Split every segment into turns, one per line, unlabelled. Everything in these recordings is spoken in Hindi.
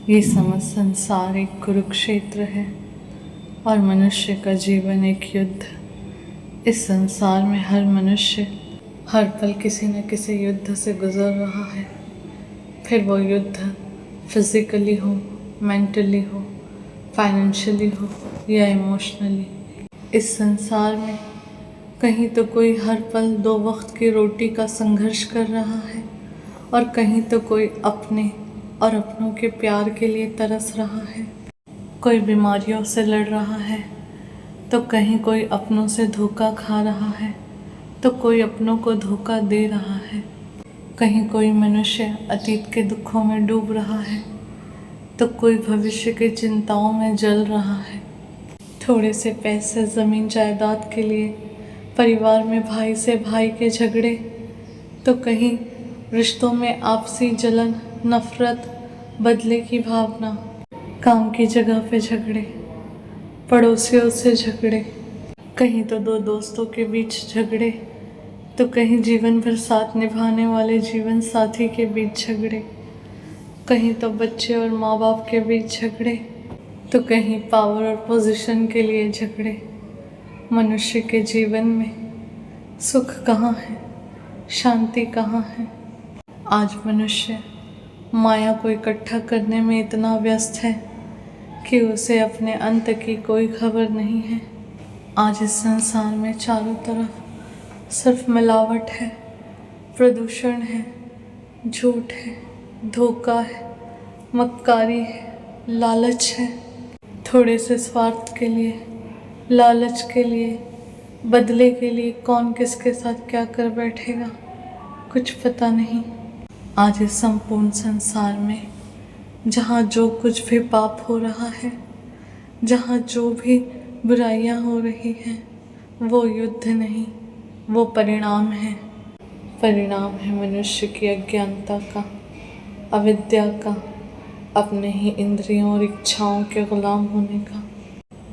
ये समस्त संसार एक कुरुक्षेत्र है और मनुष्य का जीवन एक युद्ध। इस संसार में हर मनुष्य हर पल किसी न किसी युद्ध से गुजर रहा है। फिर वो युद्ध फिजिकली हो, मेंटली हो, फाइनेंशियली हो या इमोशनली। इस संसार में कहीं तो कोई हर पल 2 वक्त की रोटी का संघर्ष कर रहा है और कहीं तो कोई अपने और अपनों के प्यार के लिए तरस रहा है। कोई बीमारियों से लड़ रहा है तो कहीं कोई अपनों से धोखा खा रहा है तो कोई अपनों को धोखा दे रहा है। कहीं कोई मनुष्य अतीत के दुखों में डूब रहा है तो कोई भविष्य की चिंताओं में जल रहा है। थोड़े से पैसे, ज़मीन जायदाद के लिए परिवार में भाई से भाई के झगड़े, तो कहीं रिश्तों में आपसी जलन, नफरत, बदले की भावना, काम की जगह पे झगड़े, पड़ोसियों से झगड़े, कहीं तो 2 दोस्तों के बीच झगड़े, तो कहीं जीवन भर साथ निभाने वाले जीवन साथी के बीच झगड़े, कहीं तो बच्चे और माँ बाप के बीच झगड़े, तो कहीं पावर और पोजीशन के लिए झगड़े। मनुष्य के जीवन में सुख कहाँ है, शांति कहाँ है? आज मनुष्य माया को इकट्ठा करने में इतना व्यस्त है कि उसे अपने अंत की कोई खबर नहीं है। आज इस संसार में चारों तरफ सिर्फ मिलावट है, प्रदूषण है, झूठ है, धोखा है, मक्कारी है, लालच है। थोड़े से स्वार्थ के लिए, लालच के लिए, बदले के लिए कौन किसके साथ क्या कर बैठेगा, कुछ पता नहीं। आज इस संपूर्ण संसार में जहाँ जो कुछ भी पाप हो रहा है, जहाँ जो भी बुराइयाँ हो रही हैं, वो युद्ध नहीं, वो परिणाम है। परिणाम है मनुष्य की अज्ञानता का, अविद्या का, अपने ही इंद्रियों और इच्छाओं के गुलाम होने का।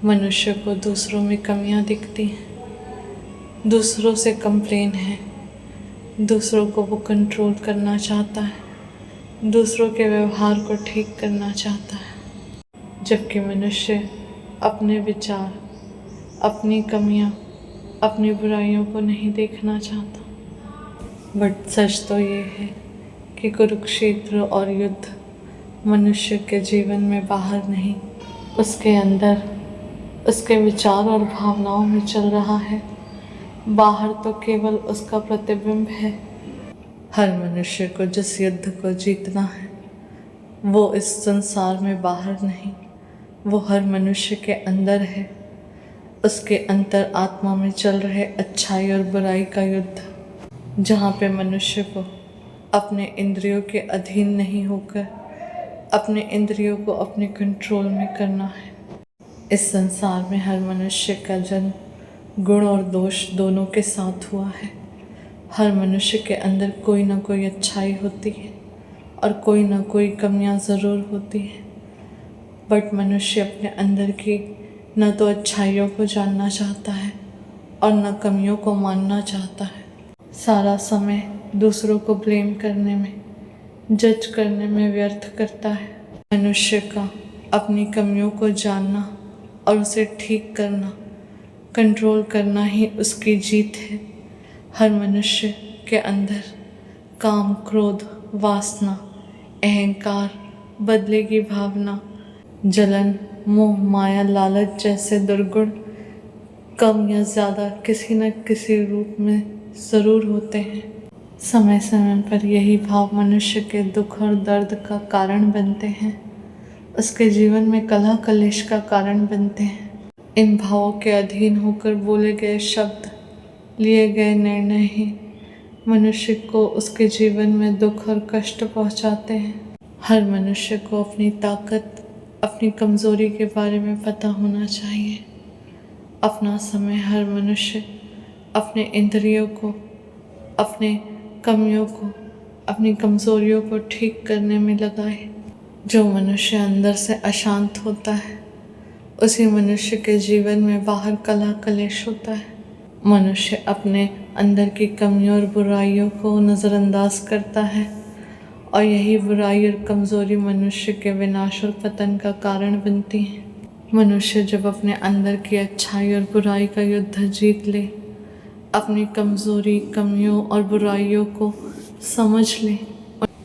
मनुष्य को दूसरों में कमियां दिखती हैं, दूसरों से कंप्लेन है, दूसरों को वो कंट्रोल करना चाहता है, दूसरों के व्यवहार को ठीक करना चाहता है, जबकि मनुष्य अपने विचार, अपनी कमियां, अपनी बुराइयों को नहीं देखना चाहता। बट सच तो ये है कि कुरुक्षेत्र और युद्ध मनुष्य के जीवन में बाहर नहीं, उसके अंदर, उसके विचार और भावनाओं में चल रहा है। बाहर तो केवल उसका प्रतिबिंब है। हर मनुष्य को जिस युद्ध को जीतना है वो इस संसार में बाहर नहीं, वो हर मनुष्य के अंदर है। उसके अंतर आत्मा में चल रहे अच्छाई और बुराई का युद्ध, जहाँ पे मनुष्य को अपने इंद्रियों के अधीन नहीं होकर अपने इंद्रियों को अपने कंट्रोल में करना है। इस संसार में हर मनुष्य का जन्म गुण और दोष दोनों के साथ हुआ है। हर मनुष्य के अंदर कोई ना कोई अच्छाई होती है और कोई ना कोई कमियां ज़रूर होती हैं। बट मनुष्य अपने अंदर की न तो अच्छाइयों को जानना चाहता है और न कमियों को मानना चाहता है। सारा समय दूसरों को ब्लेम करने में, जज करने में व्यर्थ करता है। मनुष्य का अपनी कमियों को जानना और उसे ठीक करना, कंट्रोल करना ही उसकी जीत है। हर मनुष्य के अंदर काम, क्रोध, वासना, अहंकार, बदले की भावना, जलन, मोह, माया, लालच जैसे दुर्गुण कम या ज़्यादा किसी न किसी रूप में ज़रूर होते हैं। समय समय पर यही भाव मनुष्य के दुख और दर्द का कारण बनते हैं, उसके जीवन में कलह कलेश का कारण बनते हैं। इन भावों के अधीन होकर बोले गए शब्द, लिए गए निर्णय ही मनुष्य को उसके जीवन में दुख और कष्ट पहुंचाते हैं। हर मनुष्य को अपनी ताकत, अपनी कमज़ोरी के बारे में पता होना चाहिए। अपना समय हर मनुष्य अपने इंद्रियों को, अपने कमियों को, अपनी कमज़ोरियों को ठीक करने में लगाए। जो मनुष्य अंदर से अशांत होता है उसी मनुष्य के जीवन में बाहर कलह कलेश होता है। मनुष्य अपने अंदर की कमियों और बुराइयों को नज़रअंदाज करता है और यही बुराई और कमज़ोरी मनुष्य के विनाश और पतन का कारण बनती हैं। मनुष्य जब अपने अंदर की अच्छाई और बुराई का युद्ध जीत ले, अपनी कमज़ोरी, कमियों और बुराइयों को समझ ले,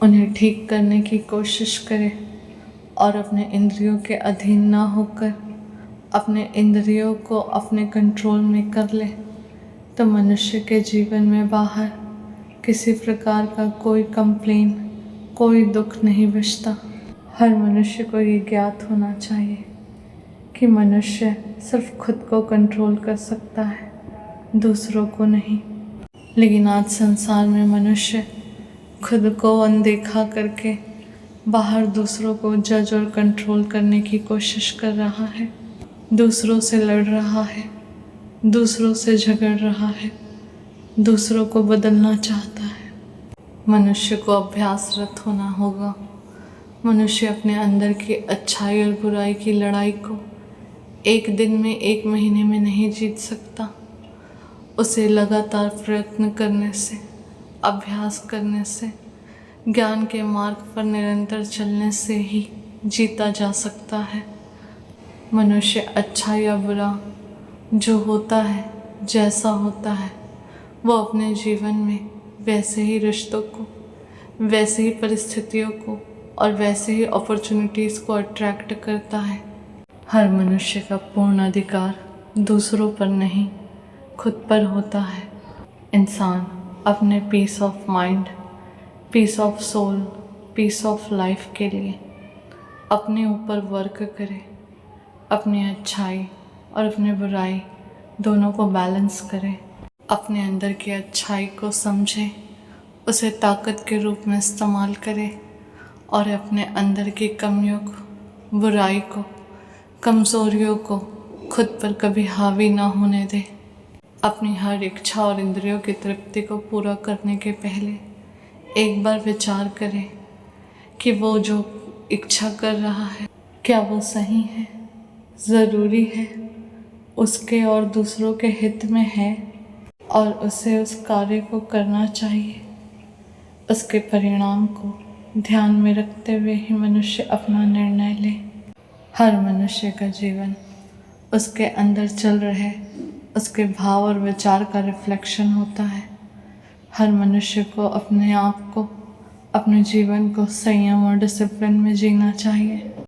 उन्हें ठीक करने की कोशिश करे और अपने इंद्रियों के अधीन ना होकर अपने इंद्रियों को अपने कंट्रोल में कर ले, तो मनुष्य के जीवन में बाहर किसी प्रकार का कोई कंप्लेन, कोई दुख नहीं बचता। हर मनुष्य को ये ज्ञात होना चाहिए कि मनुष्य सिर्फ खुद को कंट्रोल कर सकता है, दूसरों को नहीं। लेकिन आज संसार में मनुष्य खुद को अनदेखा करके बाहर दूसरों को जज और कंट्रोल करने की कोशिश कर रहा है, दूसरों से लड़ रहा है, दूसरों से झगड़ रहा है, दूसरों को बदलना चाहता है। मनुष्य को अभ्यासरत होना होगा। मनुष्य अपने अंदर की अच्छाई और बुराई की लड़ाई को एक दिन में, एक महीने में नहीं जीत सकता। उसे लगातार प्रयत्न करने से, अभ्यास करने से, ज्ञान के मार्ग पर निरंतर चलने से ही जीता जा सकता है। मनुष्य अच्छा या बुरा जो होता है, जैसा होता है, वो अपने जीवन में वैसे ही रिश्तों को, वैसे ही परिस्थितियों को और वैसे ही अपॉर्चुनिटीज़ को अट्रैक्ट करता है। हर मनुष्य का पूर्ण अधिकार दूसरों पर नहीं, खुद पर होता है। इंसान अपने peace of mind, peace of soul, peace of life के लिए अपने ऊपर वर्क करे, अपनी अच्छाई और अपनी बुराई दोनों को बैलेंस करे, अपने अंदर की अच्छाई को समझे, उसे ताकत के रूप में इस्तेमाल करे और अपने अंदर की कमियों को, बुराई को, कमज़ोरियों को खुद पर कभी हावी ना होने दे। अपनी हर इच्छा और इंद्रियों की तृप्ति को पूरा करने के पहले एक बार विचार करें कि वो जो इच्छा कर रहा है क्या वो सही है, ज़रूरी है, उसके और दूसरों के हित में है और उसे उस कार्य को करना चाहिए। उसके परिणाम को ध्यान में रखते हुए ही मनुष्य अपना निर्णय ले। हर मनुष्य का जीवन उसके अंदर चल रहे उसके भाव और विचार का रिफ्लेक्शन होता है। हर मनुष्य को अपने आप को, अपने जीवन को संयम और डिसिप्लिन में जीना चाहिए।